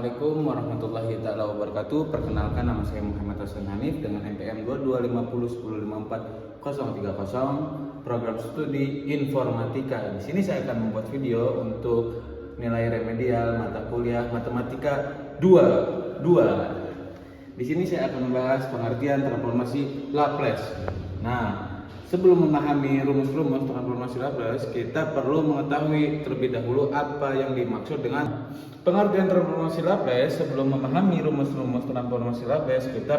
Assalamualaikum warahmatullahi wabarakatuh. Perkenalkan, nama saya Muhammad Hasan Hanif dengan NPM 225010543030, program studi informatika. Di sini saya akan membuat video untuk nilai remedial mata kuliah matematika 2. Di sini saya akan membahas pengertian transformasi Laplace. Nah, sebelum memahami rumus-rumus transformasi Laplace, kita perlu mengetahui terlebih dahulu apa yang dimaksud dengan pengertian transformasi Laplace. Sebelum memahami rumus-rumus transformasi Laplace, kita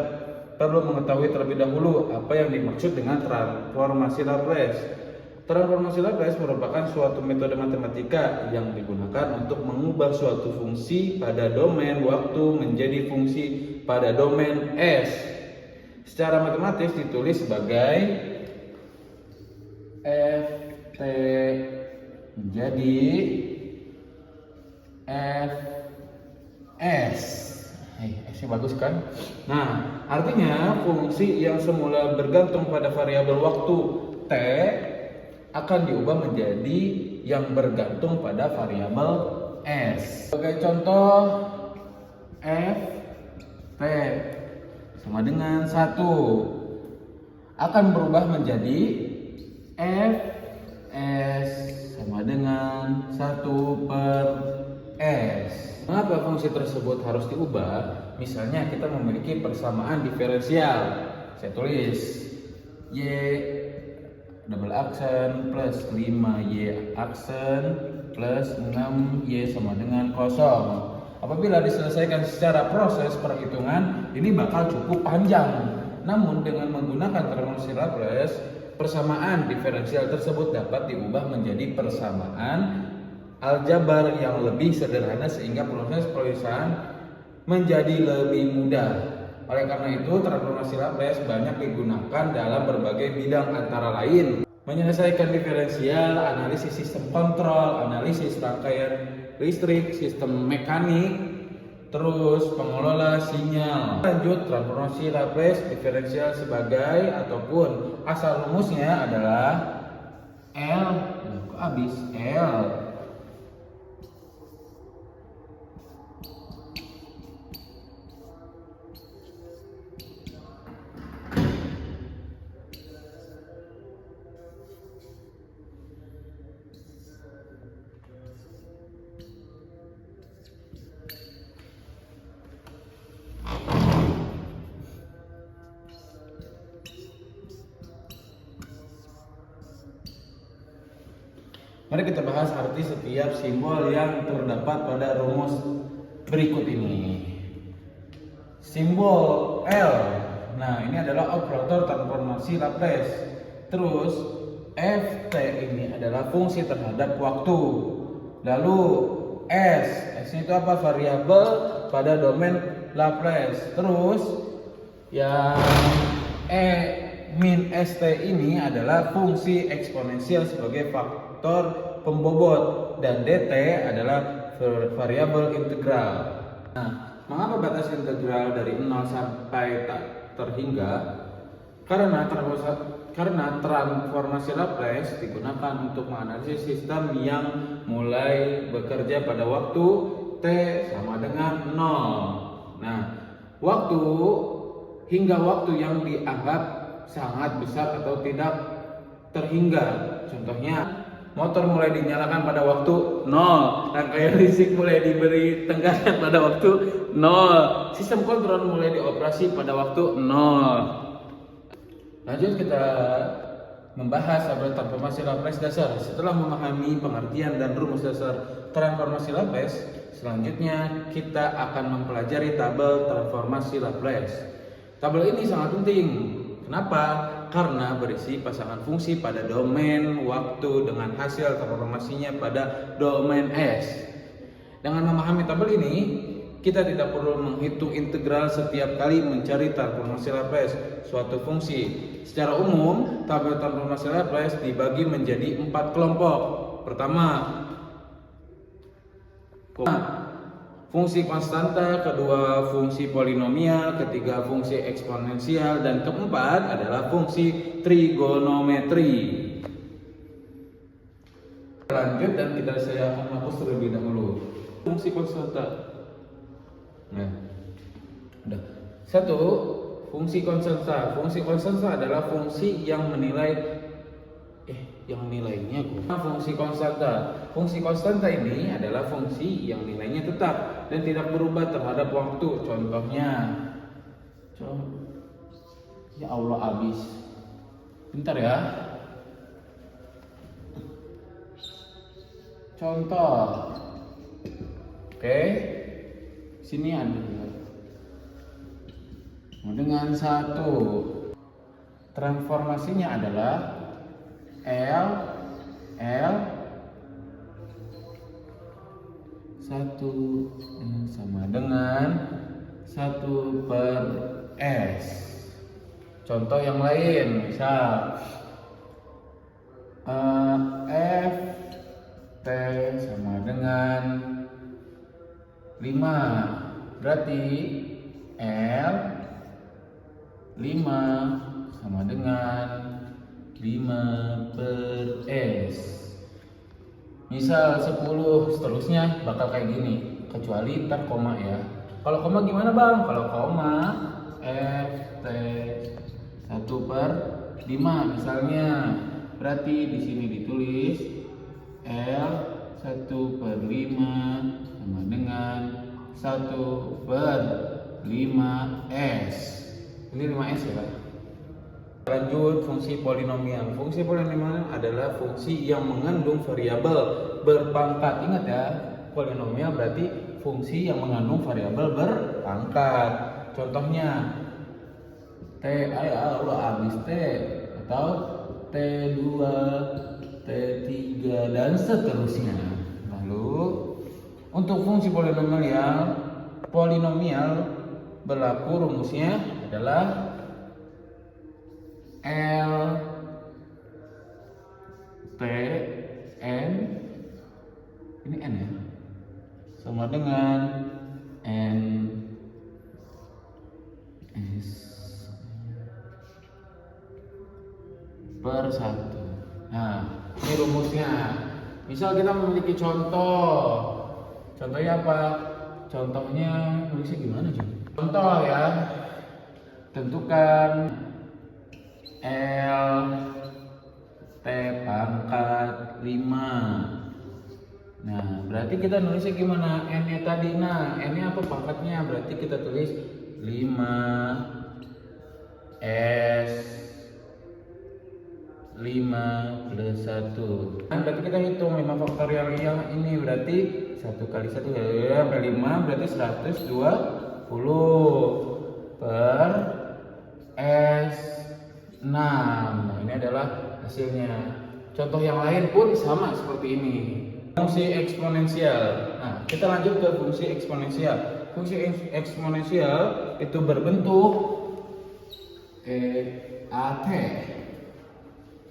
perlu mengetahui terlebih dahulu apa yang dimaksud dengan transformasi Laplace. Transformasi Laplace merupakan suatu metode matematika yang digunakan untuk mengubah suatu fungsi pada domain waktu menjadi fungsi pada domain S. Secara matematis ditulis sebagai Ft menjadi Fs. S-nya bagus kan? Nah, artinya fungsi yang semula bergantung pada variabel waktu T akan diubah menjadi yang bergantung pada variabel S. Sebagai contoh, Ft sama dengan 1 akan berubah menjadi Fs sama dengan 1/S. Mengapa fungsi tersebut harus diubah? Misalnya kita memiliki persamaan diferensial. Saya tulis Y double aksen plus 5Y aksen plus 6Y sama dengan 0. Apabila diselesaikan secara proses perhitungan, ini bakal cukup panjang. Namun dengan menggunakan transformasi Laplace, persamaan diferensial tersebut dapat diubah menjadi persamaan aljabar yang lebih sederhana sehingga proses penulisan menjadi lebih mudah. Oleh karena itu, transformasi Laplace banyak digunakan dalam berbagai bidang antara lain menyelesaikan diferensial, analisis sistem kontrol, analisis rangkaian listrik, sistem mekanik, terus pengelola sinyal. Lanjut, transformasi Laplace diferensial sebagai ataupun asal rumusnya adalah L. Habis L. Mari kita bahas arti setiap simbol yang terdapat pada rumus berikut ini. Simbol L. Nah, ini adalah operator transformasi Laplace. Terus Ft ini adalah fungsi terhadap waktu. Lalu S itu apa? Variabel pada domain Laplace. Terus yang min St ini adalah fungsi eksponensial sebagai faktor pembobot, dan dt adalah variabel integral. Nah, mengapa batas integral dari 0 sampai terhingga? Karena transformasi Laplace digunakan untuk menganalisis sistem yang mulai bekerja pada waktu t sama dengan 0. Nah, waktu hingga waktu yang dianggap sangat besar atau tidak terhingga. Contohnya, motor mulai dinyalakan pada waktu 0, rangkaian listrik mulai diberi tenggakan pada waktu 0, sistem kontrol mulai dioperasi pada waktu 0. Lanjut kita membahas transformasi Laplace dasar. Setelah memahami pengertian dan rumus dasar transformasi Laplace, selanjutnya kita akan mempelajari tabel transformasi Laplace. Tabel ini sangat penting. Kenapa? Karena berisi pasangan fungsi pada domain waktu dengan hasil transformasinya pada domain S. Dengan memahami tabel ini, kita tidak perlu menghitung integral setiap kali mencari transformasi Laplace suatu fungsi. Secara umum, tabel transformasi Laplace dibagi menjadi 4 kelompok. Pertama, fungsi konstanta, kedua fungsi polinomial, ketiga fungsi eksponensial, dan keempat adalah fungsi trigonometri. Lanjut dan saya akan menghapus terlebih dahulu. Fungsi konstanta. Nah, udah. Satu, fungsi konstanta. Fungsi konstanta adalah fungsi yang menilai yang nilainya fungsi konstanta. Fungsi konstanta ini adalah fungsi yang nilainya tetap dan tidak berubah terhadap waktu. Contohnya, ya Allah habis. Bentar ya. Contoh. Oke. Sini ada. Dengan satu, transformasinya adalah L satu sama dengan 1/S. Contoh yang lain, misal F T sama dengan 5, berarti L 5 sama dengan 5/S. Misal 10, seterusnya bakal kayak gini, kecuali ntar koma ya. Kalau koma gimana bang? Kalau koma F T 1/5 misalnya, berarti di sini ditulis L 1/5 sama dengan 1/5S. Ini 5S ya Pak. Lanjut, fungsi polinomial. Fungsi polinomial adalah fungsi yang mengandung variabel berpangkat. Ingat ya, polinomial berarti fungsi yang mengandung variabel berpangkat. Contohnya T habis T, atau T2, T3 dan seterusnya. Lalu untuk fungsi polinomial berlaku rumusnya adalah L T N, ini N ya, sama dengan N S per 1. Nah, ini rumusnya. Misal kita memiliki contohnya apa? Contohnya nulisnya gimana Jun? Contoh ya, tentukan L T pangkat 5. Nah, berarti kita nulisnya gimana? N-nya tadi. Nah, N-nya apa pangkatnya? Berarti kita tulis 5S 5+1. Nah, berarti kita hitung 5 faktorial yang ini, berarti 1 kali 1 sampai 5 berarti 120 per S 6. Nah, ini adalah hasilnya. Contoh yang lain pun sama seperti ini. Fungsi eksponensial. Nah, kita lanjut ke fungsi eksponensial. Fungsi eksponensial itu berbentuk AT.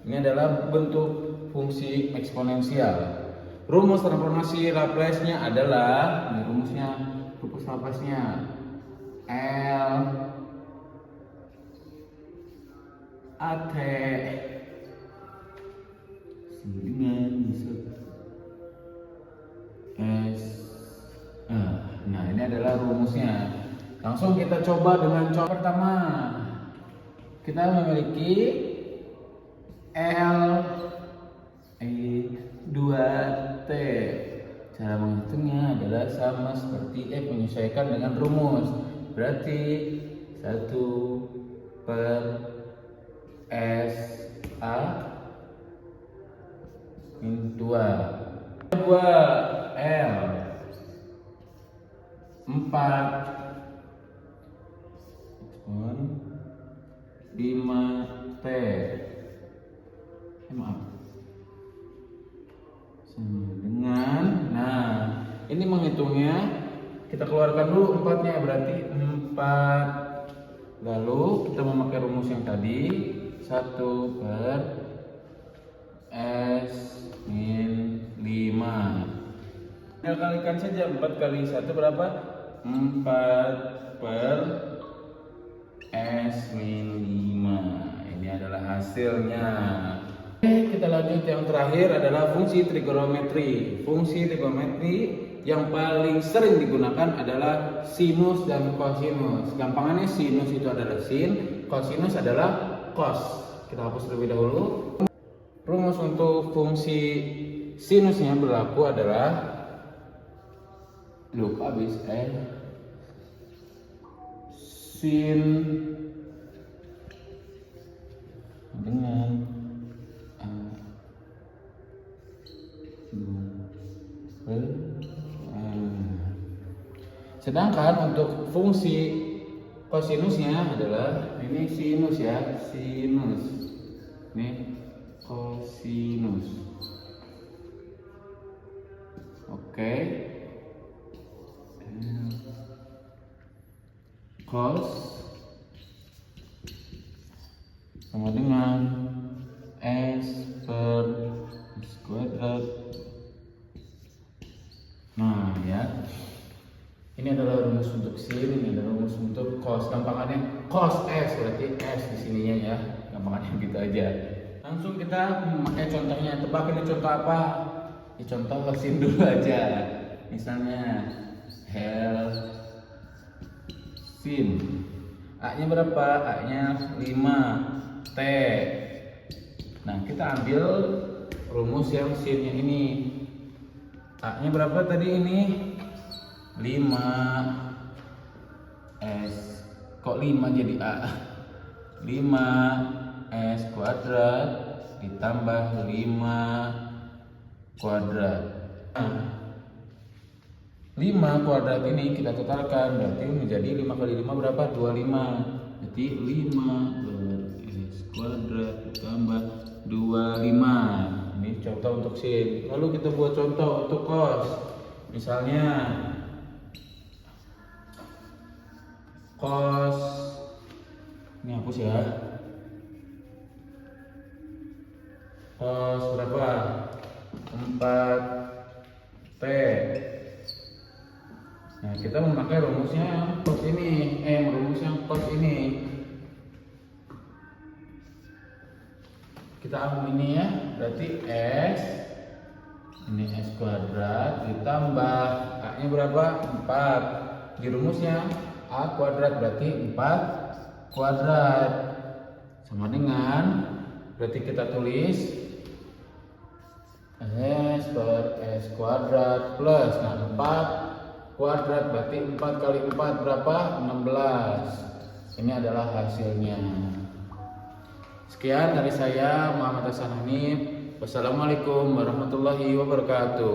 Ini adalah bentuk fungsi eksponensial. Rumus transformasi Laplace-nya adalah, ini rumusnya, rumus Laplace-nya L AT dengan S. Nah, ini adalah rumusnya. Langsung kita coba dengan contoh pertama. Kita memiliki L 2T. Cara menghitungnya adalah sama seperti menyesuaikan dengan rumus. Berarti 1/SA min 2 L 5T. Maaf. Sama dengan, nah ini menghitungnya, kita keluarkan dulu 4-nya, berarti 4. Lalu kita memakai rumus yang tadi, 1/S min 5. Tinggal kalikan saja, 4 kali 1 berapa? 4/S min 5. Ini adalah hasilnya. Oke, kita lanjut, yang terakhir adalah fungsi trigonometri. Fungsi yang paling sering digunakan adalah sinus dan kosinus. Gampangannya sinus itu adalah sin, kosinus adalah cos. Kita hapus terlebih dahulu. Rumus untuk fungsi sinusnya berlaku adalah lupa habis sin dengan sedangkan untuk fungsi kosinusnya adalah ini sinus ya, sinus. Ini kosinus. Oke. Cos sama dengan S per S kuadrat. Nah ya, ini adalah rumus untuk sin, ini adalah rumus untuk cos. Gampangannya cos S berarti S di sininya ya, gampangannya gitu aja. Langsung kita memakai contohnya. Tebak ini contoh apa? Ini contoh sin dulu aja. Misalnya hel sin. A-nya berapa? A-nya 5 T. Nah, kita ambil rumus yang sin-nya ini. A-nya berapa tadi ini? 5 S. Kok 5 jadi A? 5 S kuadrat ditambah 5 kuadrat. Nah, 5 kuadrat ini kita totalkan, berarti menjadi 5 kali 5 berapa? 25. Berarti 5 S kuadrat ditambah 25. Ini contoh untuk sin. Lalu kita buat contoh untuk cos. Misalnya cos, ini hapus ya. Cos berapa? 4 T. Nah, kita memakai rumusnya cos ini, rumusnya cos ini. Kita ambil ini ya, berarti S, ini S kuadrat ditambah A-nya berapa? 4. Di rumusnya A kuadrat berarti 4 kuadrat sama dengan, berarti kita tulis S per S kuadrat plus, nah 4 kuadrat berarti 4 kali 4 berapa? 16. Ini adalah hasilnya. Sekian dari saya, Muhammad Hasan Hanif. Wassalamualaikum warahmatullahi wabarakatuh.